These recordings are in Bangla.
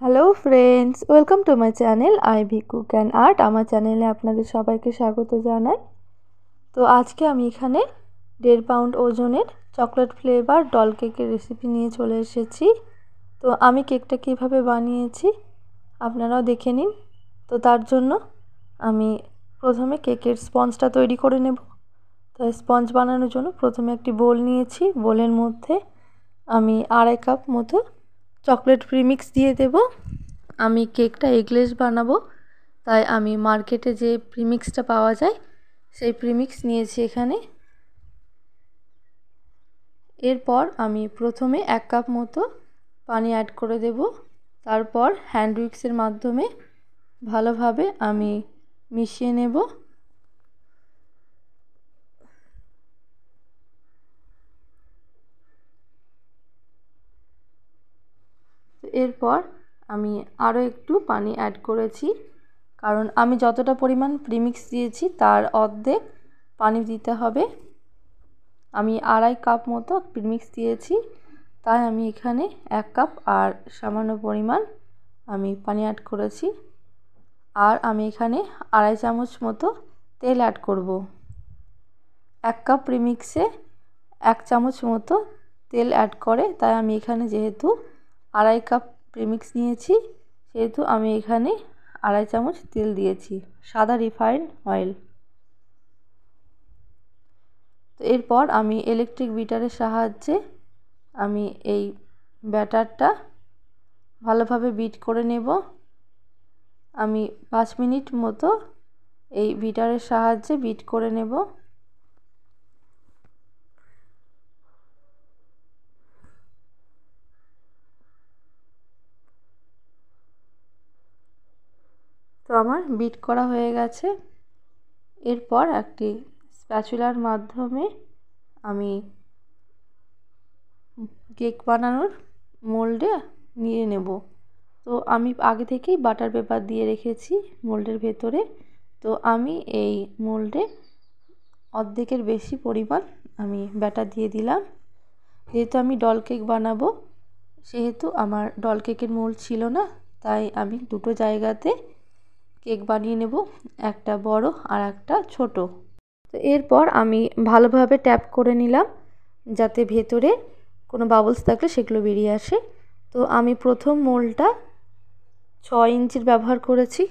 Hello friends, welcome to my channel Ivy Cook and Art. আমার চ্যানেলে আপনাদের সবাইকে স্বাগত জানাই। তো আজকে আমি এখানে 1.5 পাউন্ড ওজনের চকলেট ফ্লেভার ডল কেকের রেসিপি নিয়ে চলে এসেছি। তো আমি কেকটা কীভাবে বানিয়েছি আপনারাও দেখে নিন। তো তার জন্য আমি প্রথমে কেকের স্পঞ্জটা তৈরি করে নেব। তো স্পঞ্জ বানানোর জন্য প্রথমে একটি বোল নিয়েছি। বোলের মধ্যে আমি 2.5 কাপ মতো চকলেট প্রিমিক্স দিয়ে দেব। আমি কেকটা এগলেস বানাবো, তাই আমি মার্কেটে যে প্রিমিক্সটা পাওয়া যায় সেই প্রিমিক্স নিয়েছি এখানে। এরপর আমি প্রথমে 1 কাপ মতো পানি অ্যাড করে দেব। তারপর হ্যান্ড উইক্সের মাধ্যমে ভালোভাবে আমি মিশিয়ে নেব। এরপর আমি আরও একটু পানি অ্যাড করেছি, কারণ আমি যতটা পরিমাণ প্রিমিক্স দিয়েছি তার অর্ধেক পানি দিতে হবে। আমি 2.5 কাপ মতো প্রিমিক্স দিয়েছি, তাই আমি এখানে 1 কাপ আর সামান্য পরিমাণ আমি পানি অ্যাড করেছি। আর আমি এখানে 2.5 চামচ মতো তেল অ্যাড করব। 1 কাপ প্রিমিক্সে 1 চামচ মতো তেল অ্যাড করে, তাই আমি এখানে যেহেতু 2.5 কাপ প্রিমিক্স নিয়েছি সেহেতু আমি এখানে 2.5 চামচ তেল দিয়েছি, সাদা রিফাইন্ড অয়েল। তো এরপর আমি ইলেকট্রিক বিটারের সাহায্যে আমি এই ব্যাটারটা ভালোভাবে বিট করে নেব। আমি 5 মিনিট মতো এই বিটারের সাহায্যে বিট করে নেব। তো আমার বিট করা হয়ে গেছে। এরপর একটি স্প্যাচুলার মাধ্যমে আমি কেক বানানোর মোল্ডে নিয়ে নেব। তো আমি আগে থেকেই বাটার পেপার দিয়ে রেখেছি মোল্ডের ভেতরে। তো আমি এই মোল্ডে অর্ধেকের বেশি পরিমাণ আমি ব্যাটার দিয়ে দিলাম। যেহেতু আমি ডল কেক বানাবো সেহেতু আমার ডল কেকের মোল্ড ছিল না, তাই আমি দুটো জায়গাতে কেক বানিয়ে নেব, একটা বড় আর একটা ছোট। তো এরপর আমি ভালোভাবে ট্যাপ করে নিলাম যাতে ভেতরে কোনো বাবলস থাকলে সেগুলো বেরিয়ে আসে। তো আমি প্রথম মোল্ডটা 6 ইঞ্চির ব্যবহার করেছি,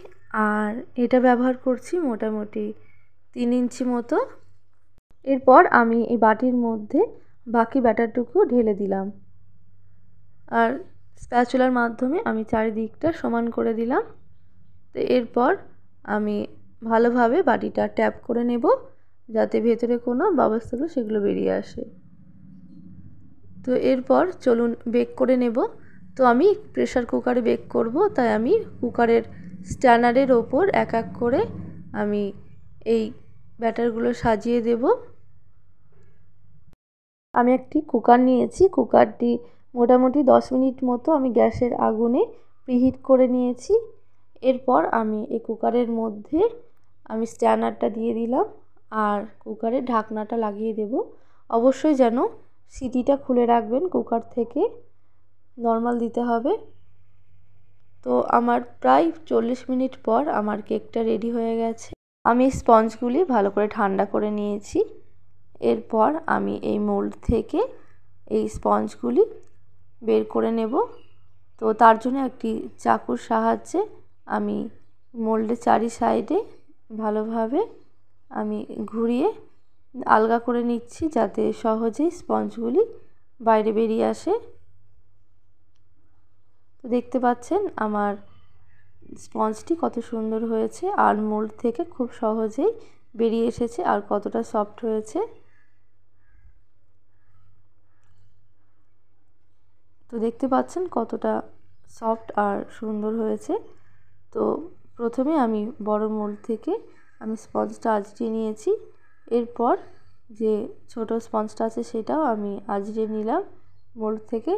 আর এটা ব্যবহার করছি মোটামুটি 3 ইঞ্চি মতো। এরপর আমি এই বাটির মধ্যে বাকি ব্যাটারটুকু ঢেলে দিলাম, আর স্প্যাচুলার মাধ্যমে আমি চারিদিকটা সমান করে দিলাম। তো এরপর আমি ভালোভাবে বাটিটা ট্যাপ করে নেব যাতে ভেতরে কোনো বাবলস থাকলে সেগুলো বেরিয়ে আসে। তো এরপর চলুন বেক করে নেব। তো আমি প্রেসার কুকারে বেক করব, তাই আমি কুকারের স্ট্যান্ডারের ওপর এক এক করে আমি এই ব্যাটারগুলো সাজিয়ে দেব। আমি একটি কুকার নিয়েছি, কুকারটি মোটামুটি 10 মিনিট মতো আমি গ্যাসের আগুনে প্রিহিট করে নিয়েছি। এরপর আমি এই কুকারের মধ্যে আমি স্ট্যান্ডারটা দিয়ে দিলাম আর কুকারের ঢাকনাটা লাগিয়ে দেব। অবশ্যই যেন সিটিটা খুলে রাখবেন, কুকার থেকে নর্মাল দিতে হবে। তো আমার প্রায় 40 মিনিট পর আমার কেকটা রেডি হয়ে গেছে। আমি স্পঞ্জগুলি ভালো করে ঠান্ডা করে নিয়েছি। এরপর আমি এই মোল্ড থেকে এই স্পঞ্জগুলি বের করে নেব। তো তার জন্য একটি চাকুর সাহায্যে আমি মোল্ডের চারি সাইডে ভালোভাবে আমি ঘুরিয়ে আলগা করে নিচ্ছি যাতে সহজেই স্পঞ্জগুলি বাইরে বেরিয়ে আসে। তো দেখতে পাচ্ছেন আমার স্পঞ্জটি কত সুন্দর হয়েছে, আর মোল্ড থেকে খুব সহজেই বেরিয়ে এসেছে, আর কতটা সফট হয়েছে। তো দেখতে পাচ্ছেন কতটা সফট আর সুন্দর হয়েছে। তো প্রথমে আমি বড় মোল্ড থেকে আমি স্পঞ্জটা আঁচড়িয়ে নিয়েছি। এরপর যে ছোট স্পঞ্জটা আছে সেটাও আমি আঁচড়িয়ে নিলাম মোল্ড থেকে।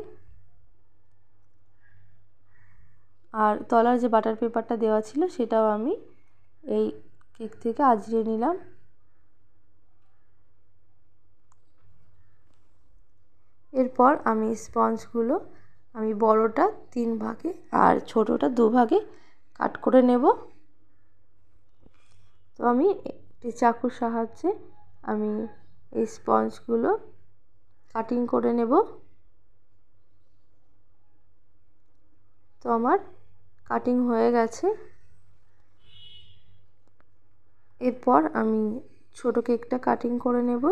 আর তলার যে বাটার পেপারটা দেওয়া ছিল সেটাও আমি এই কেক থেকে আঁচড়িয়ে নিলাম। এরপর আমি স্পঞ্জগুলো আমি বড়টা 3 ভাগে আর ছোটোটা 2 ভাগে কাট করে নেব। তো আমি একটি চাকুর সাহায্যে আমি এই স্পঞ্জগুলো কাটিং করে নেব। তো আমার কাটিং হয়ে গেছে। এরপর আমি ছোট কেকটা কাটিং করে নেব।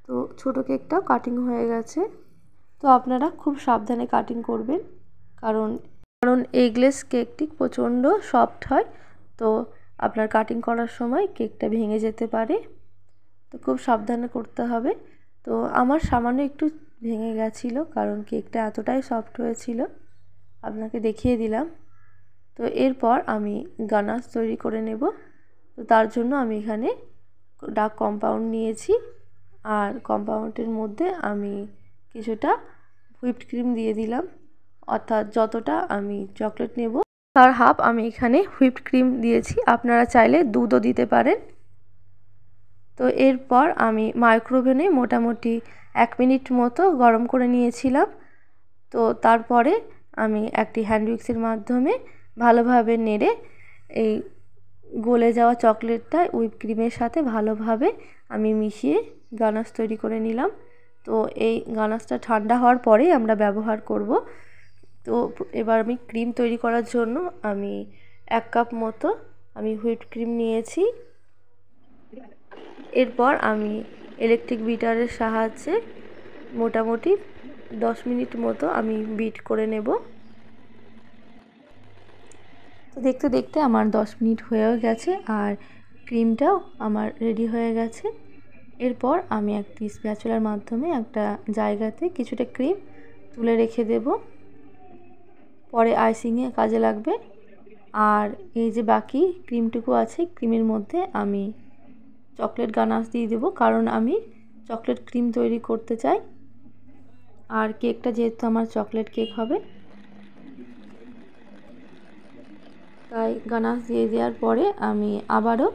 তো ছোট কেকটাও কাটিং হয়ে গেছে। তো আপনারা খুব সাবধানে কাটিং করবেন, কারণ এগলেস কেকটি প্রচণ্ড সফট হয়। তো আপনার কাটিং করার সময় কেকটা ভেঙে যেতে পারে, তো খুব সাবধানে করতে হবে। তো আমার সামান্য একটু ভেঙে গেছিলো, কারণ কেকটা এতটাই সফট হয়েছিল, আপনাকে দেখিয়ে দিলাম। তো এরপর আমি গানাশ তৈরি করে নেব। তো তার জন্য আমি এখানে ডার্ক কম্পাউন্ড নিয়েছি, আর কম্পাউন্ডের মধ্যে আমি কিছুটা হুইপড ক্রিম দিয়ে দিলাম, অর্থাৎ যতটা আমি চকলেট নেব তার হাফ আমি এখানে হুইপড ক্রিম দিয়েছি। আপনারা চাইলে দুধও দিতে পারেন। তো এরপর আমি মাইক্রোওভেনে মোটামুটি 1 মিনিট মতো গরম করে নিয়েছিলাম। তো তারপরে আমি একটি হ্যান্ড উইক্সের মাধ্যমে ভালোভাবে নেড়ে এই গলে যাওয়া চকলেটটা হুইপ ক্রিমের সাথে ভালোভাবে আমি মিশিয়ে গানাশ তৈরি করে নিলাম। তো এই গানাশটা ঠান্ডা হওয়ার পরেই আমরা ব্যবহার করব। তো এবার আমি ক্রিম তৈরি করার জন্য আমি 1 কাপ মতো আমি হুইপ ক্রিম নিয়েছি। এরপর আমি ইলেকট্রিক বিটারের সাহায্যে মোটামুটি 10 মিনিট মতো আমি বিট করে নেব। তো দেখতে দেখতে আমার 10 মিনিট হয়েও গেছে, আর ক্রিমটাও আমার রেডি হয়ে গেছে। এরপর আমি একটি স্প্যাচুলার মাধ্যমে একটা জায়গাতে কিছুটা ক্রিম তুলে রেখে দেব, পরে আইসিংয়ে কাজে লাগবে। আর এই যে বাকি ক্রিমটুকু আছে, ক্রিমের মধ্যে আমি চকলেট গানাশ দিয়ে দেবো, কারণ আমি চকলেট ক্রিম তৈরি করতে চাই। আর কেকটা যেহেতু আমার চকলেট কেক হবে, তাই গানাশ দিয়ে দেওয়ার পরে আমি আবারও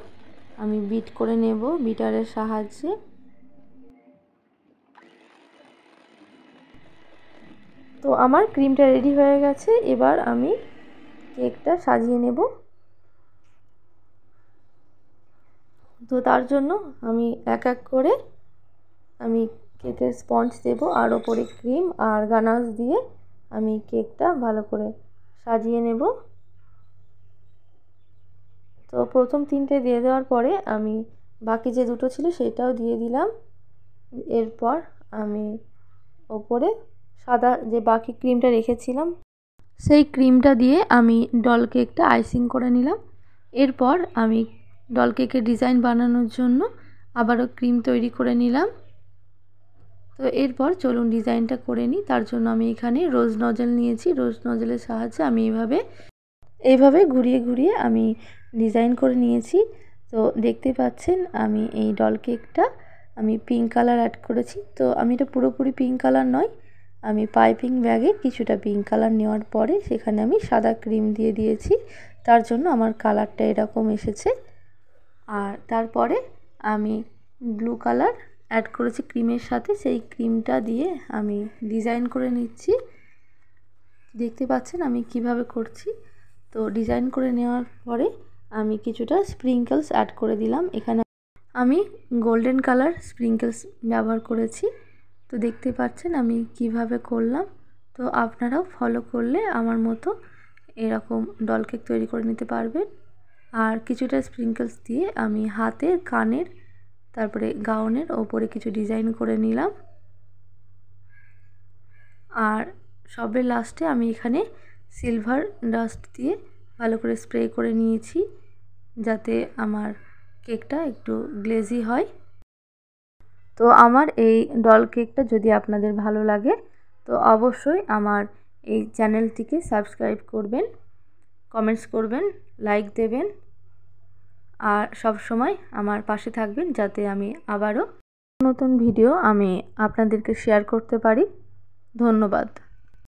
বিট করে নেব বিটারের সাহায্যে। তো আমার ক্রিমটা রেডি হয়ে গেছে। এবার আমি কেকটা সাজিয়ে নেব। তো তার জন্য আমি এক এক করে আমি কেকের স্পঞ্জ দেব, আর ওপরে ক্রিম আর গানাশ দিয়ে আমি কেকটা ভালো করে সাজিয়ে নেব। তো প্রথম 3টে দিয়ে দেওয়ার পরে আমি বাকি যে 2টো ছিল সেটাও দিয়ে দিলাম। এরপর আমি ওপরে সাদা যে বাকি ক্রিমটা রেখেছিলাম সেই ক্রিমটা দিয়ে আমি ডল কেকটা আইসিং করে নিলাম। এরপর আমি ডল কেকের ডিজাইন বানানোর জন্য আবারও ক্রিম তৈরি করে নিলাম। তো এরপর চলুন ডিজাইনটা করে নিই। তার জন্য আমি এখানে রোজ নজেল নিয়েছি। রোজ নজেলের সাহায্যে আমি এইভাবে ঘুরিয়ে ঘুরিয়ে আমি ডিজাইন করে নিয়েছি। তো দেখতে পাচ্ছেন আমি এই ডল কেকটা আমি পিঙ্ক কালার অ্যাড করেছি। তো আমি এটা পুরোপুরি পিঙ্ক কালার নয়, আমি পাইপিং ব্যাগে কিছুটা পিঙ্ক কালার নেওয়ার পরে সেখানে আমি সাদা ক্রিম দিয়ে দিয়েছি, তার জন্য আমার কালারটা এরকম এসেছে। আর তারপরে আমি ব্লু কালার অ্যাড করেছি ক্রিমের সাথে, সেই ক্রিমটা দিয়ে আমি ডিজাইন করে নিচ্ছি। দেখতে পাচ্ছেন আমি কিভাবে করছি। তো ডিজাইন করে নেওয়ার পরে আমি কিছুটা স্প্রিঙ্কেলস অ্যাড করে দিলাম। এখানে আমি গোল্ডেন কালার স্প্রিঙ্কেলস ব্যবহার করেছি। তো দেখতে পাচ্ছেন আমি কিভাবে করলাম। তো আপনারাও ফলো করলে আমার মতো এরকম ডল কেক তৈরি করে নিতে পারবেন। আর কিছুটা স্প্রিঙ্কেলস দিয়ে আমি হাতের, কানের, তারপরে গাউনের ওপরে কিছু ডিজাইন করে নিলাম। আর সবের লাস্টে আমি এখানে সিলভার ডাস্ট দিয়ে ভালো করে স্প্রে করে নিয়েছি, যাতে আমার কেকটা একটু গ্লেজি হয়। তো আমার এই ডল কেকটা যদি আপনাদের ভালো লাগে তো অবশ্যই আমার এই চ্যানেলটিকে সাবস্ক্রাইব করবেন, কমেন্টস করবেন, লাইক দেবেন, আর সব সময় আমার পাশে থাকবেন, যাতে আমি আবারও নতুন ভিডিও আমি আপনাদেরকে শেয়ার করতে পারি। ধন্যবাদ।